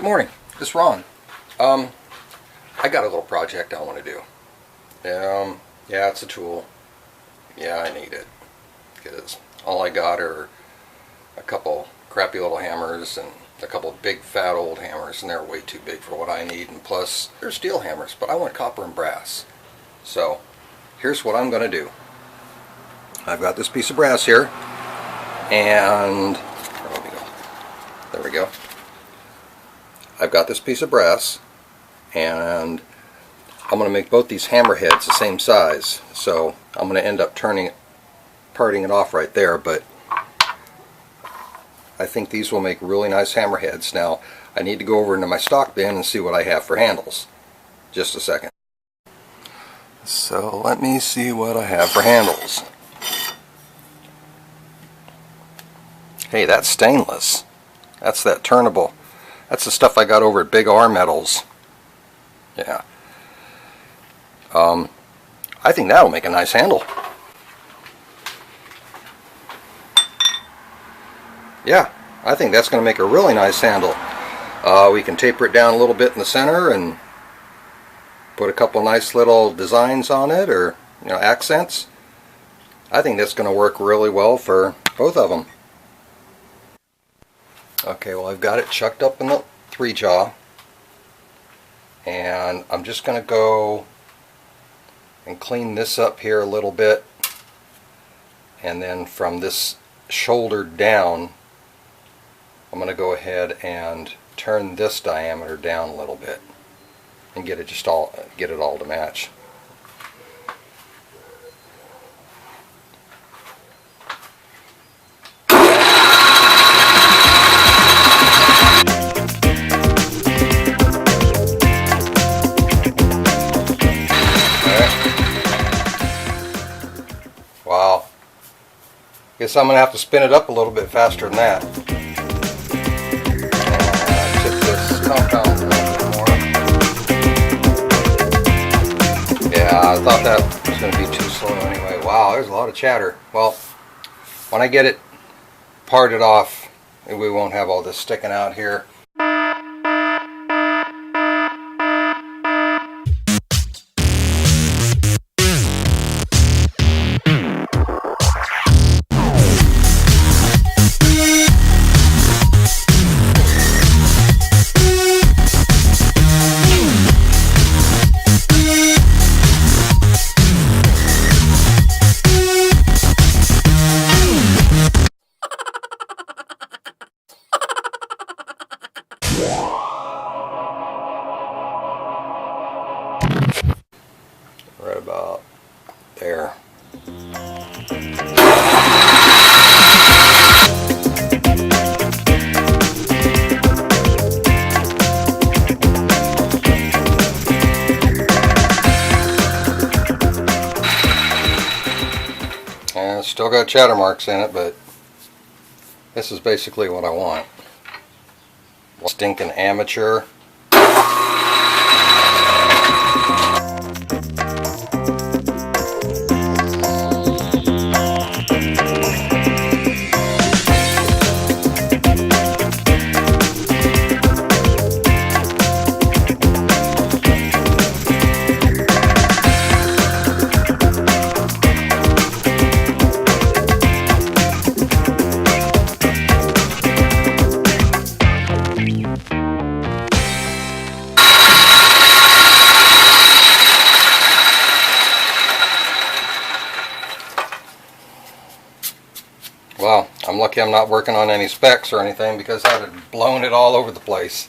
Good morning, this is Ron. I got a little project I want to do. Yeah, it's a tool. Yeah, I need it because all I got are a couple crappy little hammers and a couple big fat old hammers, and they're way too big for what I need, and plus they're steel hammers, but I want copper and brass. So here's what I'm going to do. I've got this piece of brass here, and there we go. I've got this piece of brass, and I'm going to make both these hammer heads the same size, so I'm going to end up parting it off right there, but I think these will make really nice hammer heads. Now I need to go over into my stock bin and see what I have for handles. Just a second. So let me see what I have for handles. Hey, that's stainless. That's that turnable. That's the stuff I got over at Big R Metals. Yeah. I think that'll make a nice handle. Yeah, I think that's going to make a really nice handle. We can taper it down a little bit in the center and put a couple nice little designs on it, or accents. I think that's going to work really well for both of them. Okay, well, I've got it chucked up in the 3-jaw, and I'm just going to go and clean this up here a little bit, and then from this shoulder down I'm going to go ahead and turn this diameter down a little bit and get it all to match. Wow. Guess I'm going to have to spin it up a little bit faster than that. Tip this compound a little bit more. Yeah, I thought that was going to be too slow anyway. Wow, there's a lot of chatter. Well, when I get it parted off, we won't have all this sticking out here. Right about there. And it's still got chatter marks in it, but this is basically what I want. Stinking amateur. Well, I'm lucky I'm not working on any specs or anything, because I'd have blown it all over the place.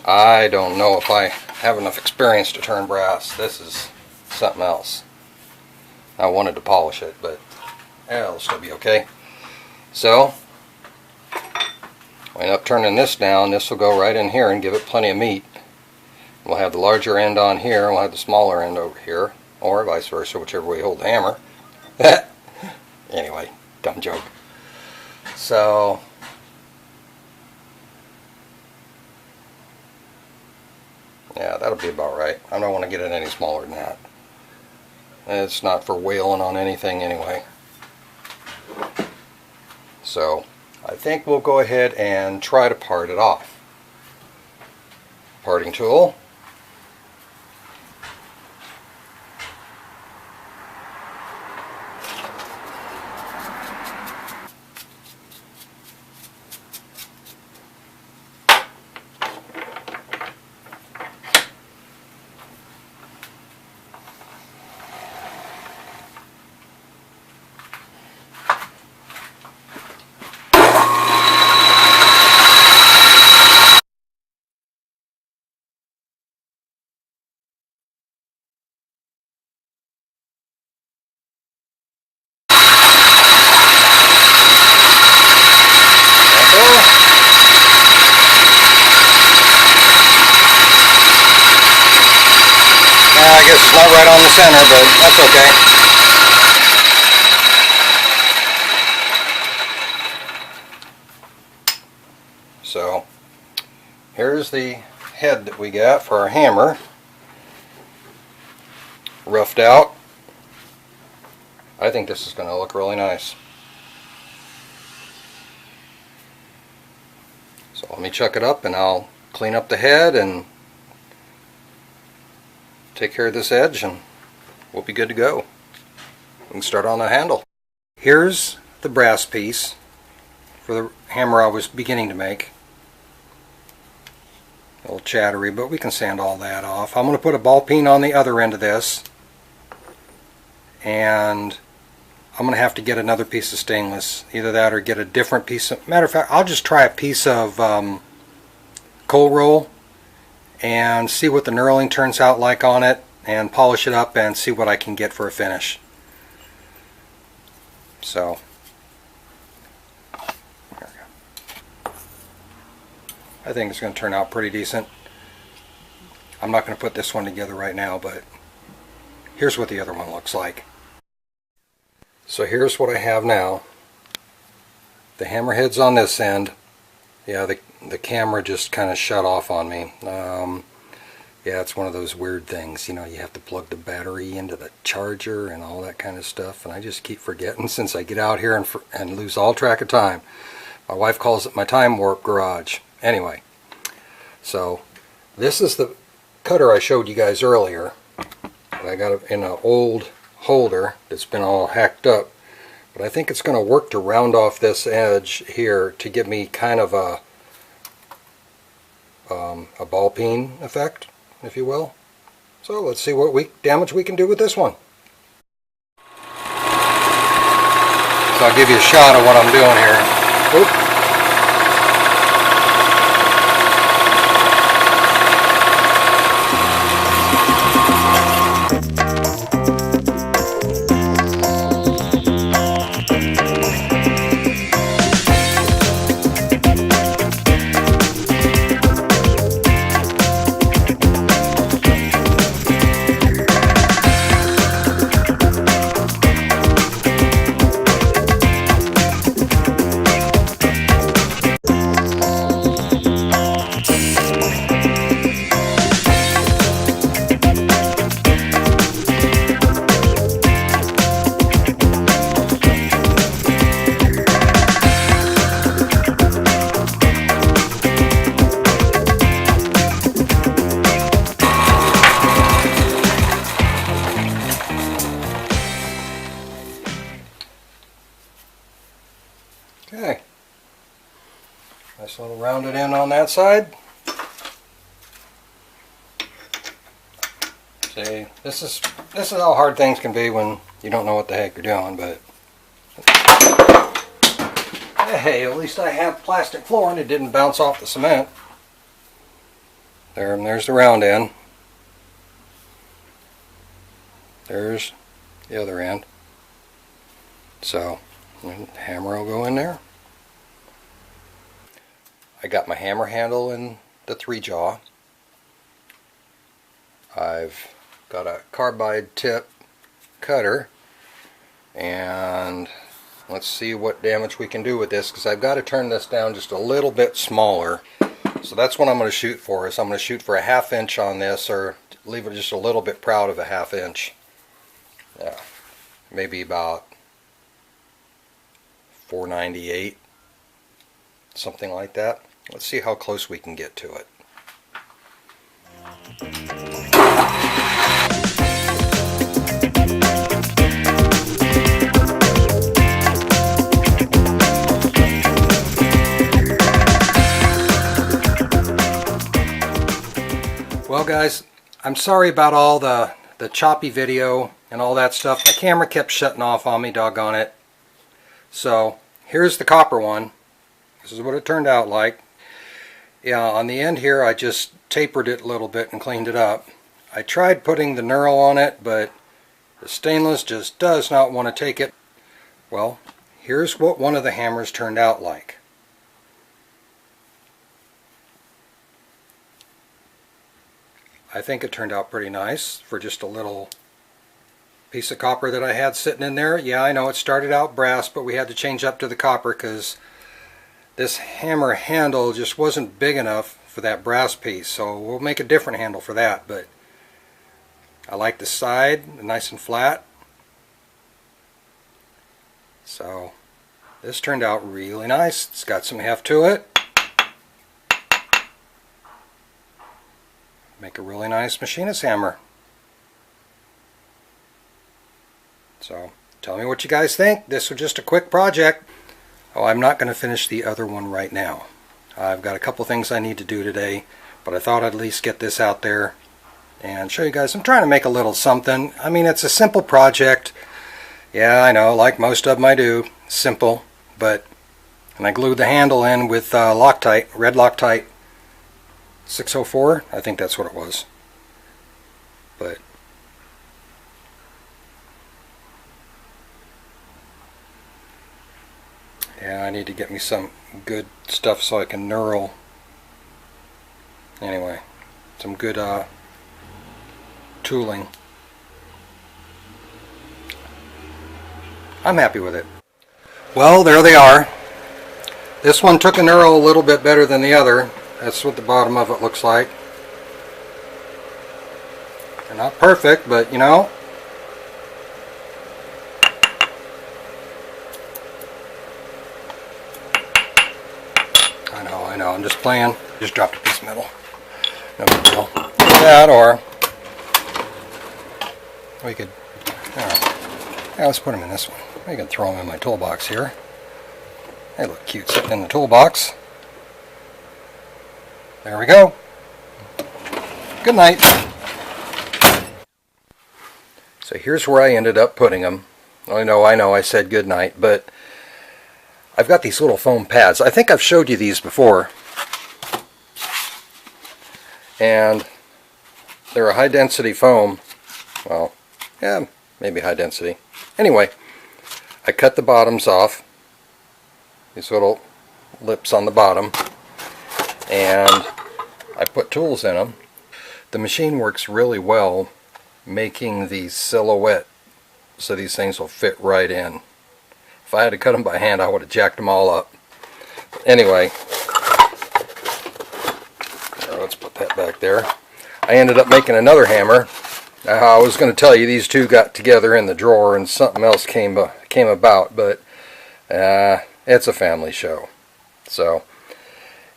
I don't know if I have enough experience to turn brass. This is something else. I wanted to polish it, but yeah, it'll still be okay. So, I end up turning this down. This will go right in here and give it plenty of meat. We'll have the larger end on here, and we'll have the smaller end over here, or vice versa, whichever way you hold the hammer. Anyway, dumb joke. So, yeah, that'll be about right. I don't want to get it any smaller than that. It's not for whaling on anything anyway. So, I think we'll go ahead and try to part it off. Parting tool. I guess it's not right on the center, but that's okay. So, here's the head that we got for our hammer. Roughed out. I think this is going to look really nice. So let me chuck it up and I'll clean up the head and take care of this edge and we'll be good to go. We can start on the handle. Here's the brass piece for the hammer I was beginning to make. A little chattery, but we can sand all that off. I'm going to put a ball peen on the other end of this, and I'm going to have to get another piece of stainless. Either that or get a different piece of... Matter of fact, I'll just try a piece of coal roll and see what the knurling turns out like on it and polish it up and see what I can get for a finish. So, there we go. I think it's going to turn out pretty decent. I'm not going to put this one together right now, but here's what the other one looks like. So here's what I have now. The hammerhead's on this end. Yeah, the camera just kind of shut off on me. Yeah, it's one of those weird things, you know, you have to plug the battery into the charger and all that kind of stuff, and I just keep forgetting since I get out here and lose all track of time. My wife calls it my time warp garage. Anyway, so this is the cutter I showed you guys earlier. I got it in an old holder that's been all hacked up, but I think it's going to work to round off this edge here to give me kind of a ball peen effect, if you will. So let's see what damage we can do with this one. So I'll give you a shot of what I'm doing here. Oop. Okay, nice little rounded end on that side. See, this is how hard things can be when you don't know what the heck you're doing, but hey, at least I have plastic floor and it didn't bounce off the cement. There, and there's the round end. There's the other end. So, hammer will go in there. I got my hammer handle in the 3-jaw. I've got a carbide tip cutter, and let's see what damage we can do with this, because I've got to turn this down just a little bit smaller. So that's what I'm going to shoot for. Is I'm going to shoot for a 1/2 inch on this, or leave it just a little bit proud of a 1/2 inch. Yeah, maybe about 498. something like that. Let's see how close we can get to it. Well guys, I'm sorry about all the choppy video and all that stuff. My camera kept shutting off on me, doggone it. So here's the copper one. This is what it turned out like. Yeah, on the end here I just tapered it a little bit and cleaned it up. I tried putting the knurl on it, but the stainless just does not want to take it. Well, here's what one of the hammers turned out like. I think it turned out pretty nice for just a little piece of copper that I had sitting in there. Yeah, I know it started out brass, but we had to change up to the copper because this hammer handle just wasn't big enough for that brass piece. So we'll make a different handle for that. But I like the side, nice and flat. So this turned out really nice. It's got some heft to it. Make a really nice machinist hammer. So tell me what you guys think. This was just a quick project. Oh, I'm not going to finish the other one right now. I've got a couple things I need to do today, but I thought I'd at least get this out there and show you guys. I'm trying to make a little something. I mean, it's a simple project. Yeah, I know, like most of them I do. Simple, but and I glued the handle in with Loctite, red Loctite 604, I think that's what it was. But yeah, I need to get me some good stuff so I can knurl. Anyway, some good tooling. I'm happy with it. Well, there they are. This one took a knurl a little bit better than the other. That's what the bottom of it looks like. They're not perfect, but you know. I know, I'm just playing. Just dropped a piece of metal. No big deal. That, or we could, yeah, let's put them in this one. We can throw them in my toolbox here. They look cute sitting in the toolbox. There we go. Good night. So here's where I ended up putting them. I know I said good night, but I've got these little foam pads. I think I've showed you these before. And they're a high density foam. Well, yeah, maybe high density. Anyway, I cut the bottoms off. These little lips on the bottom. And I put tools in them. The machine works really well making the silhouette so these things will fit right in. If I had to cut them by hand, I would have jacked them all up. Anyway, let's put that back there. I ended up making another hammer. I was going to tell you these two got together in the drawer and something else came about, but it's a family show. So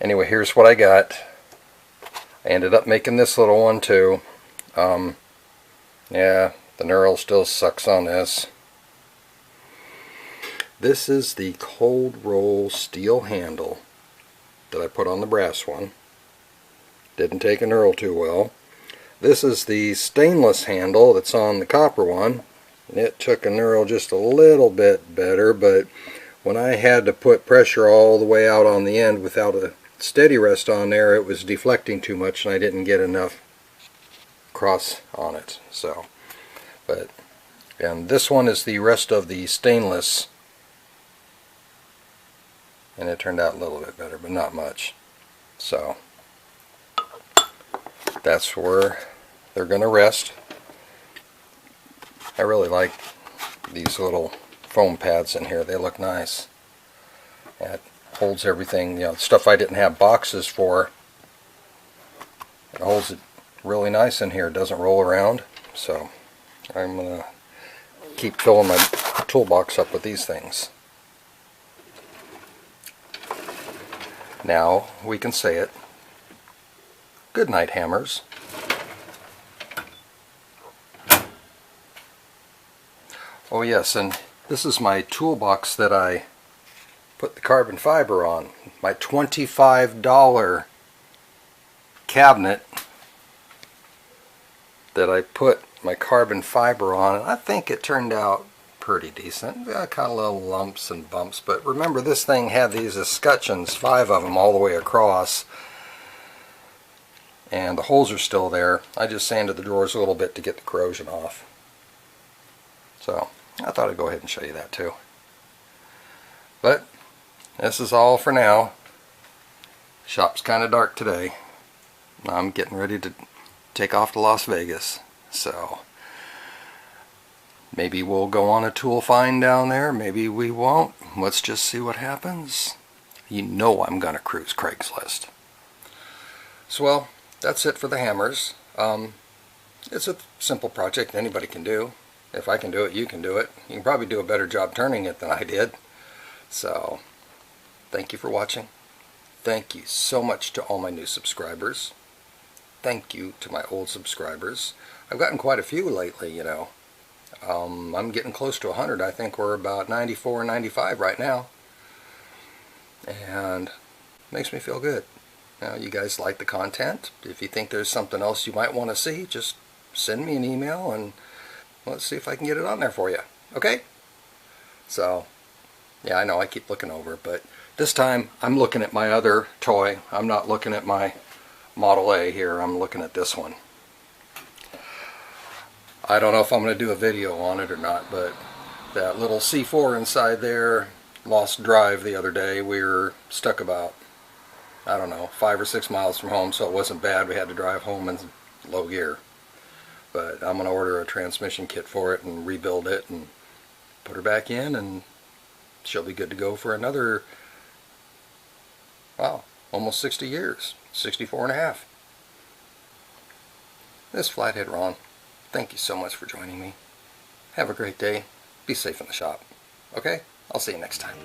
anyway, here's what I got. I ended up making this little one too. Yeah, the knurl still sucks on this. This is the cold roll steel handle that I put on the brass one. Didn't take a knurl too well. This is the stainless handle that's on the copper one. It took a knurl just a little bit better, but when I had to put pressure all the way out on the end without a steady rest on there, it was deflecting too much and I didn't get enough cross on it. So, but, and this one is the rest of the stainless, and it turned out a little bit better, but not much. So that's where they're going to rest. I really like these little foam pads in here. They look nice. It holds everything, you know, stuff I didn't have boxes for. It holds it really nice in here. It doesn't roll around. So I'm going to keep filling my toolbox up with these things. Now we can say it. Good night, hammers. Oh yes, and this is my toolbox that I put the carbon fiber on. My $25 cabinet that I put my carbon fiber on, and I think it turned out pretty decent. Got kind of little lumps and bumps, but remember this thing had these escutcheons, 5 of them all the way across, and the holes are still there. I just sanded the drawers a little bit to get the corrosion off. So I thought I'd go ahead and show you that too. But this is all for now. Shop's kind of dark today. I'm getting ready to take off to Las Vegas, so maybe we'll go on a tool find down there, maybe we won't. Let's just see what happens. You know I'm gonna cruise Craigslist. So well, that's it for the hammers. It's a simple project anybody can do. If I can do it, you can do it. You can probably do a better job turning it than I did. So thank you for watching. Thank you so much to all my new subscribers. Thank you to my old subscribers. I've gotten quite a few lately, you know. I'm getting close to 100. I think we're about 94, 95 right now. And it makes me feel good. Now, you guys like the content. If you think there's something else you might want to see, just send me an email and let's see if I can get it on there for you. Okay? So, yeah, I know I keep looking over, but this time I'm looking at my other toy. I'm not looking at my Model A here. I'm looking at this one. I don't know if I'm going to do a video on it or not, but that little C4 inside there lost drive the other day. We were stuck about, I don't know, 5 or 6 miles from home, so it wasn't bad. We had to drive home in low gear. But I'm going to order a transmission kit for it and rebuild it and put her back in, and she'll be good to go for another, wow, almost 60 years. 64 and a half. This is Flathead Ron. Thank you so much for joining me. Have a great day. Be safe in the shop. Okay? I'll see you next time.